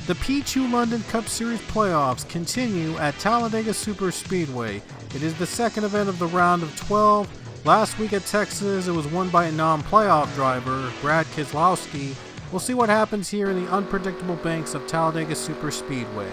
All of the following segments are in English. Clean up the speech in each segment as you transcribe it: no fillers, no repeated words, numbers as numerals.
The Pichu London Cup Series playoffs continue at Talladega Superspeedway. It is the second event of the round of 12. Last week at Texas, it was won by a non-playoff driver, Brad Keselowski. We'll see what happens here in the unpredictable banks of Talladega Superspeedway.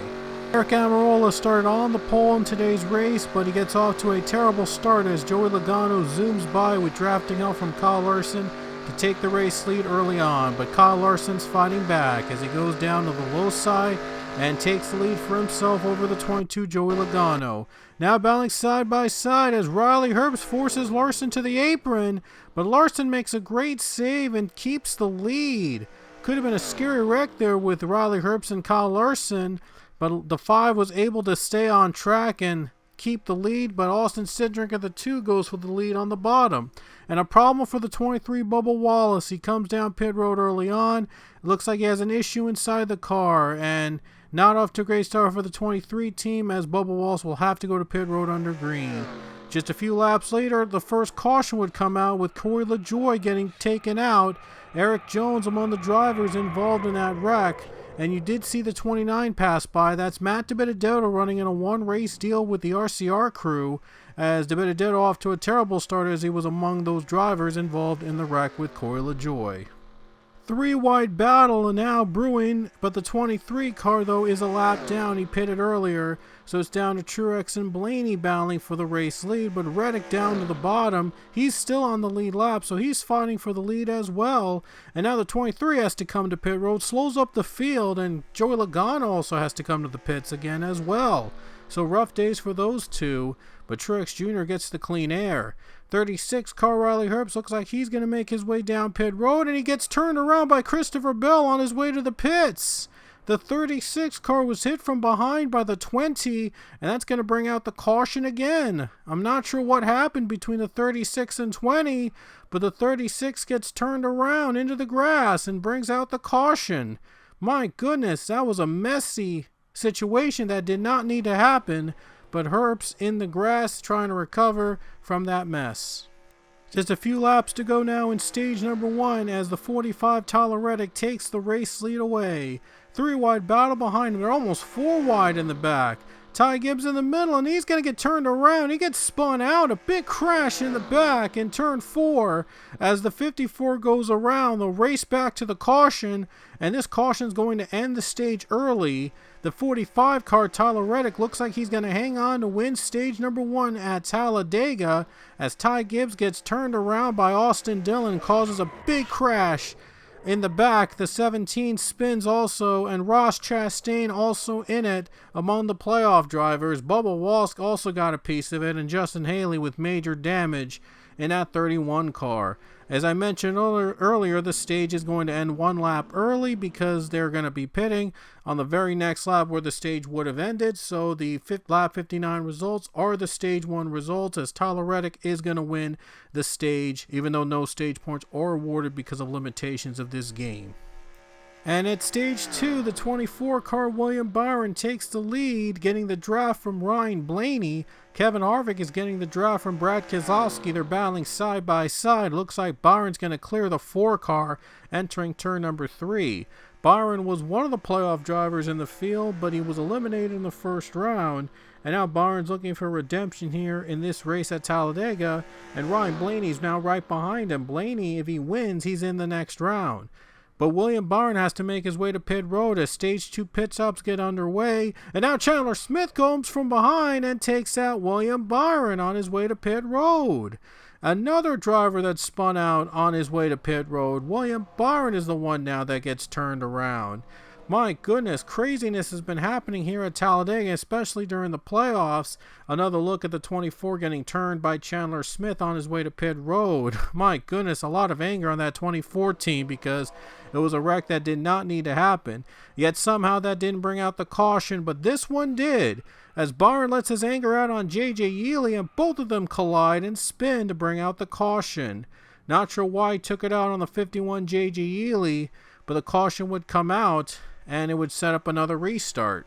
Eric Almirola started on the pole in today's race, but he gets off to a terrible start as Joey Logano zooms by with drafting help from Kyle Larson to take the race lead early on, but Kyle Larson's fighting back as he goes down to the low side and takes the lead for himself over the 22 Joey Logano. Now battling side by side as Riley Herbst forces Larson to the apron, but Larson makes a great save and keeps the lead. Could have been a scary wreck there with Riley Herbst and Kyle Larson, but the 5 was able to stay on track and keep the lead, but Austin Cindric at the 2 goes for the lead on the bottom. And a problem for the 23 Bubba Wallace. He comes down pit road early on. It looks like he has an issue inside the car, and not off to a great start for the 23 team as Bubba Wallace will have to go to pit road under green. Just a few laps later, the first caution would come out with Corey LaJoie getting taken out. Eric Jones among the drivers involved in that wreck. And you did see the 29 pass by. That's Matt DiBenedetto running in a one-race deal with the RCR crew, as DiBenedetto off to a terrible start as he was among those drivers involved in the wreck with Corey LaJoie. Three-wide battle now brewing, but the 23 car, though, is a lap down. He pitted earlier, so it's down to Truex and Blaney battling for the race lead, but Reddick down to the bottom. He's still on the lead lap, so he's fighting for the lead as well. And now the 23 has to come to pit road, slows up the field, and Joey Logano also has to come to the pits again as well. So rough days for those two, but Truex Jr. gets the clean air. 36 car Riley Herbst looks like he's going to make his way down pit road, and he gets turned around by Christopher Bell on his way to the pits. The 36 car was hit from behind by the 20, and that's going to bring out the caution again. I'm not sure what happened between the 36 and 20, but the 36 gets turned around into the grass and brings out the caution. My goodness, that was a messy situation that did not need to happen, but Herbst in the grass trying to recover from that mess. Just a few laps to go now in stage number 1 as the 45 Tyler Reddick takes the race lead away. 3-wide battle behind him. They're almost 4 wide in the back. Ty Gibbs in the middle, and he's going to get turned around. He gets spun out. A big crash in the back in turn 4. As the 54 goes around, they'll race back to the caution, and this caution is going to end the stage early. The 45 car, Tyler Reddick, looks like he's going to hang on to win stage number 1 at Talladega as Ty Gibbs gets turned around by Austin Dillon and causes a big crash in the back. The 17 spins also, and Ross Chastain also in it among the playoff drivers. Bubba Wallace also got a piece of it, and Justin Haley with major damage in that 31 car. As I mentioned earlier, the stage is going to end 1 lap early because they're going to be pitting on the very next lap where the stage would have ended. So the lap 59 results are the stage 1 results, as Tyler Reddick is going to win the stage, even though no stage points are awarded because of limitations of this game. And at stage 2, the 24 car William Byron takes the lead, getting the draft from Ryan Blaney. Kevin Harvick is getting the draft from Brad Keselowski. They're battling side by side. Looks like Byron's going to clear the 4 car entering turn number 3. Byron was one of the playoff drivers in the field, but he was eliminated in the first round. And now Byron's looking for redemption here in this race at Talladega, and Ryan Blaney's now right behind him. Blaney, if he wins, he's in the next round. But William Byron has to make his way to pit road as stage 2 pit stops get underway. And now Chandler Smith comes from behind and takes out William Byron on his way to pit road. Another driver that spun out on his way to pit road. William Byron is the one now that gets turned around. My goodness, craziness has been happening here at Talladega, especially during the playoffs. Another look at the 24 getting turned by Chandler Smith on his way to pit road. My goodness, a lot of anger on that 24 team because it was a wreck that did not need to happen. Yet somehow that didn't bring out the caution, but this one did, as Byron lets his anger out on J.J. Yealy, and both of them collide and spin to bring out the caution. Not sure why he took it out on the 51 J.J. Yealy, but the caution would come out, and it would set up another restart.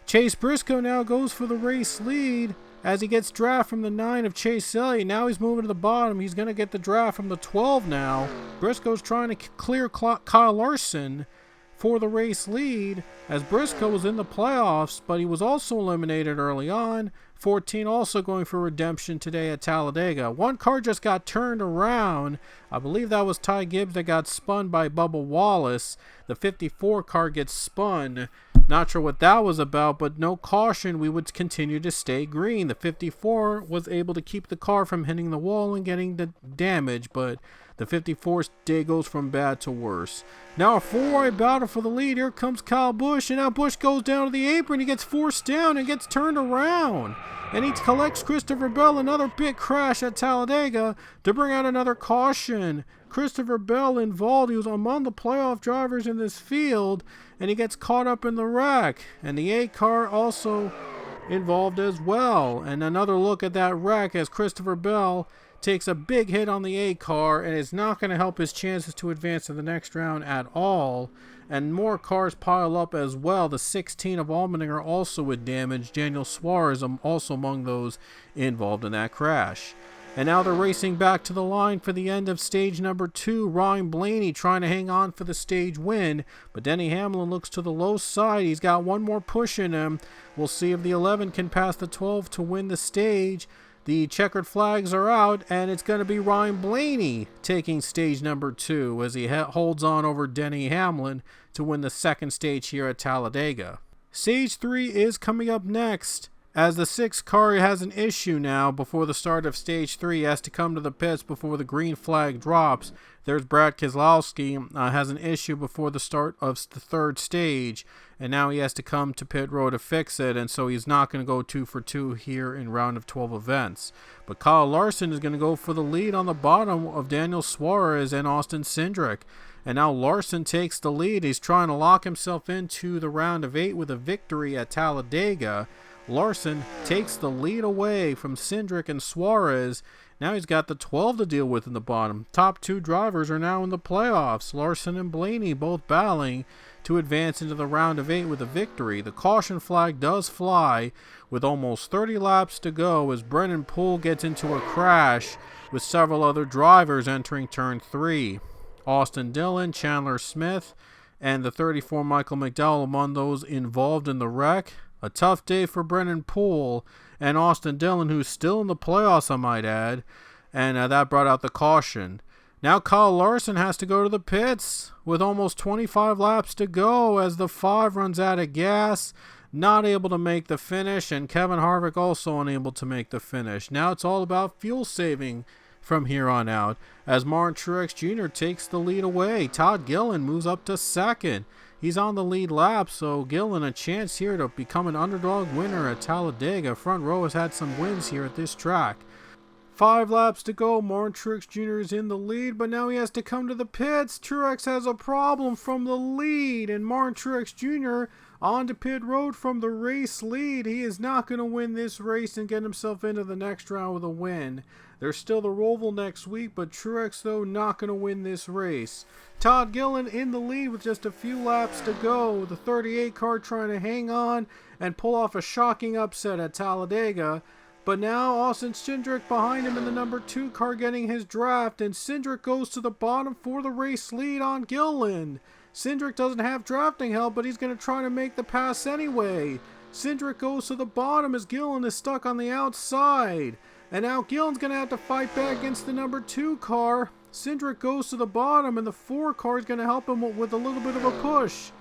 Chase Briscoe now goes for the race lead as he gets draft from the 9 of Chase Elliott. Now he's moving to the bottom. He's going to get the draft from the 12 now. Briscoe's trying to clear Kyle Larson for the race lead, as Briscoe was in the playoffs, but he was also eliminated early on. 14 also going for redemption today at Talladega. One car just got turned around. I believe that was Ty Gibbs that got spun by Bubba Wallace. The 54 car gets spun. Not sure what that was about, but no caution. We would continue to stay green. The 54 was able to keep the car from hitting the wall and getting the damage, but the 54's day goes from bad to worse. Now a four-way battle for the lead. Here comes Kyle Busch, and now Busch goes down to the apron. He gets forced down and gets turned around. And he collects Christopher Bell, another big crash at Talladega, to bring out another caution. Christopher Bell involved. He was among the playoff drivers in this field, and he gets caught up in the wreck. And the 8 car also involved as well. And another look at that wreck as Christopher Bell takes a big hit on the 8 car, and it's not going to help his chances to advance to the next round at all. And more cars pile up as well. The 16 of Allmendinger also with damage. Daniel Suarez also among those involved in that crash. And now they're racing back to the line for the end of stage number 2. Ryan Blaney trying to hang on for the stage win, but Denny Hamlin looks to the low side. He's got one more push in him. We'll see if the 11 can pass the 12 to win the stage. The checkered flags are out, and it's going to be Ryan Blaney taking stage number 2 as he holds on over Denny Hamlin to win the second stage here at Talladega. Stage 3 is coming up next, as the 6 car has an issue now before the start of stage 3. He has to come to the pits before the green flag drops. There's Brad Keselowski, has an issue before the start of the third stage, and now he has to come to pit road to fix it, and so he's not going to go 2 for 2 here in round of 12 events. But Kyle Larson is going to go for the lead on the bottom of Daniel Suarez and Austin Cindric. And now Larson takes the lead. He's trying to lock himself into the round of 8 with a victory at Talladega. Larson takes the lead away from Cindric and Suarez. Now he's got the 12 to deal with in the bottom. Top 2 drivers are now in the playoffs. Larson and Blaney both battling to advance into the round of 8 with a victory. The caution flag does fly with almost 30 laps to go as Brennan Poole gets into a crash with several other drivers entering turn 3. Austin Dillon, Chandler Smith, and the 34 Michael McDowell among those involved in the wreck. A tough day for Brennan Poole and Austin Dillon, who's still in the playoffs, I might add, and that brought out the caution. Now Kyle Larson has to go to the pits with almost 25 laps to go as the 5 runs out of gas, not able to make the finish, and Kevin Harvick also unable to make the finish. Now it's all about fuel saving from here on out as Martin Truex Jr. takes the lead away. Todd Gilliland moves up to second. He's on the lead lap, so Gilliland a chance here to become an underdog winner at Talladega. Front row has had some wins here at this track. 5 laps to go. Martin Truex Jr. is in the lead, but now he has to come to the pits. Truex has a problem from the lead, and Martin Truex Jr. on to pit road from the race lead. He is not going to win this race and get himself into the next round with a win. There's still the Roval next week, but Truex, though, not going to win this race. Todd Gilliland in the lead with just a few laps to go. The 38 car trying to hang on and pull off a shocking upset at Talladega. But now Austin Cindric behind him in the number 2 car getting his draft, and Cindric goes to the bottom for the race lead on Gilliland. Cindric doesn't have drafting help, but he's going to try to make the pass anyway. Cindric goes to the bottom as Gilliland is stuck on the outside. And now Gilliland's going to have to fight back against the number 2 car. Cindric goes to the bottom, and the 4 car is going to help him with a little bit of a push.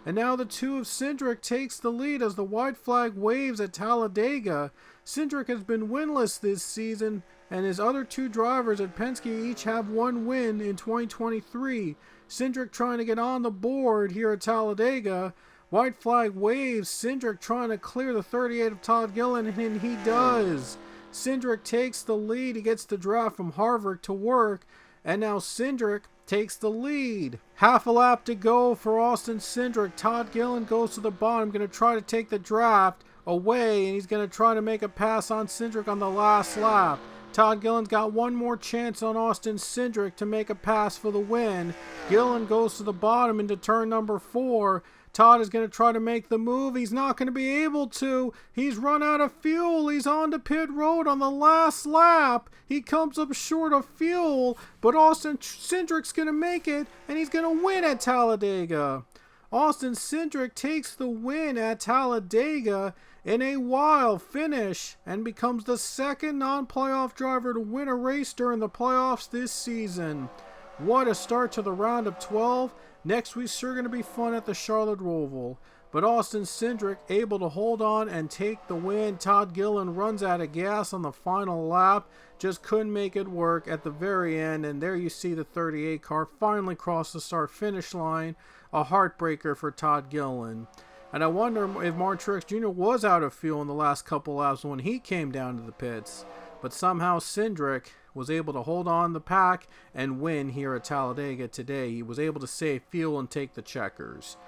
And now the 2 of Cindric takes the lead as the white flag waves at Talladega. Cindric has been winless this season, and his other 2 drivers at Penske each have 1 win in 2023. Cindric trying to get on the board here at Talladega. White flag waves. Cindric trying to clear the 38 of Todd Gilliland, and he does. Cindric takes the lead. He gets the draft from Harvick to work, and now Cindric takes the lead. Half a lap to go for Austin Cindric. Todd Gilliland goes to the bottom, going to try to take the draft away, and he's going to try to make a pass on Cindric on the last lap. Todd Gilliland's got one more chance on Austin Cindric to make a pass for the win. Gilliland goes to the bottom into turn number 4. Todd is going to try to make the move. He's not going to be able to. He's run out of fuel. He's on to pit road on the last lap. He comes up short of fuel, but Austin Cindric's going to make it, and he's going to win at Talladega. Austin Cindric takes the win at Talladega in a wild finish and becomes the second non-playoff driver to win a race during the playoffs this season. What a start to the round of 12. Next week's sure going to be fun at the Charlotte Roval. But Austin Cindric able to hold on and take the win. Todd Gilliland runs out of gas on the final lap. Just couldn't make it work at the very end. And there you see the 38 car finally cross the start-finish line. A heartbreaker for Todd Gilliland. And I wonder if Martin Truex Jr. was out of fuel in the last couple laps when he came down to the pits. But somehow Cindric was able to hold on the pack and win here at Talladega today. He was able to save fuel and take the checkers.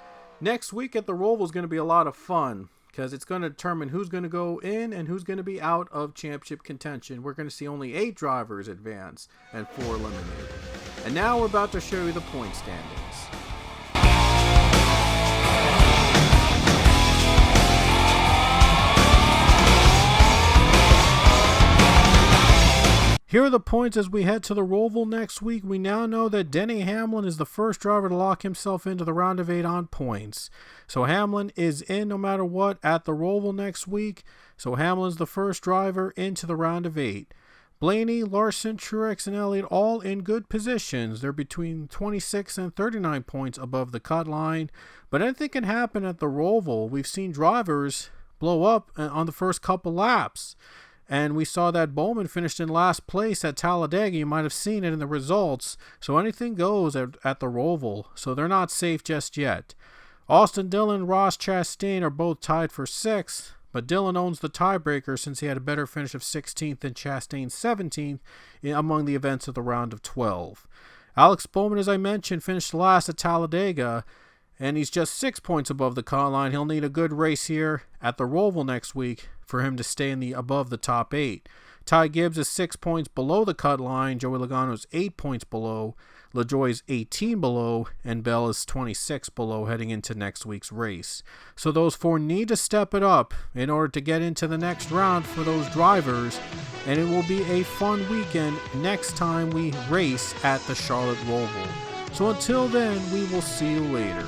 Next week at the Roval is going to be a lot of fun because it's going to determine who's going to go in and who's going to be out of championship contention. We're going to see only 8 drivers advance and 4 eliminated. And now we're about to show you the point standings. Here are the points as we head to the Roval next week. We now know that Denny Hamlin is the first driver to lock himself into the round of 8 on points. So Hamlin is in no matter what at the Roval next week. So Hamlin's the first driver into the round of 8. Blaney, Larson, Truex, and Elliott all in good positions. They're between 26 and 39 points above the cut line. But anything can happen at the Roval. We've seen drivers blow up on the first couple laps. And we saw that Bowman finished in last place at Talladega. You might have seen it in the results. So anything goes at the Roval. So they're not safe just yet. Austin Dillon, Ross Chastain are both tied for 6th. But Dillon owns the tiebreaker since he had a better finish of 16th than Chastain 17th among the events of the round of 12. Alex Bowman, as I mentioned, finished last at Talladega. And he's just 6 points above the cut line. He'll need a good race here at the Roval next week for him to stay above the top 8. Ty Gibbs is 6 points below the cut line. Joey Logano is 8 points below. LaJoie is 18 below. And Bell is 26 below heading into next week's race. So those 4 need to step it up in order to get into the next round for those drivers. And it will be a fun weekend next time we race at the Charlotte Roval. So until then, we will see you later.